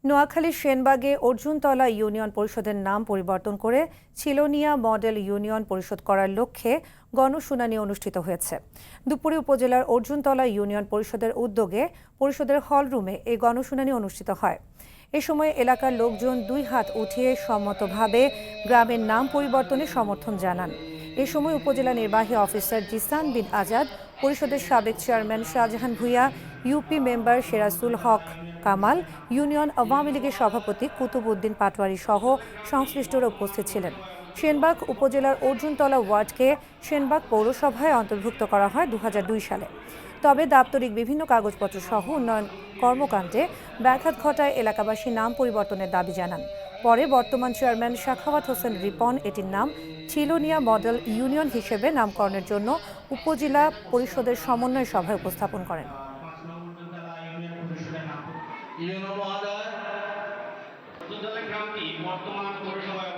নোয়াখালীর সেনবাগে অর্জুনতলা ইউনিয়ন পরিষদের নাম পরিবর্তন করে ছিলনিয়া মডেল ইউনিয়ন পরিষদ করার লক্ষ্যে গণশুনানি অনুষ্ঠিত হয়েছে। দুপুরে উপজেলার অর্জুনতলা ইউনিয়ন পরিষদের উদ্যোগে পরিষদের হলরুমে এই গণশুনানি অনুষ্ঠিত হয়। এ সময় এলাকার লোকজন দুই হাত উঠিয়ে সম্মতভাবে গ্রামের নাম পরিবর্তনে সমর্থন জানান। এ সময় উপজেলা নির্বাহী অফিসার জিসান বিন আজাদ, পরিষদের সাবেক chairman Shahjahan Bhuiyan, UP member Serajul Haque Kamal, union Awami লীগের সভাপতি কুতুব উদ্দিন পাটোয়ারি সহ সংশ্লিষ্টরা উপস্থিত ছিলেন। সেনবাগ উপজেলার অর্জুনতলা ওয়ার্ডকে সেনবাগ পৌরসভায় অন্তর্ভুক্ত করা হয় 2002 সালে। তবে দাপ্তরিক বিভিন্ন কাগজপত্র সহ উন্নয়ন কর্মকাণ্ডে ব্যাঘাত ঘটায় এলাকাবাসী নাম পরিবর্তনের দাবি জানান। পরে বর্তমান চেয়ারম্যান সাখাওয়াত হোসেন রিপন এটির নাম ছিলনিয়া মডেল ইউনিয়ন হিসেবে নামকরণের জন্য উপজেলা পরিষদের সমন্বয় সভায় উপস্থাপন করেন। গ্রামটি বর্তমান পৌরসভায়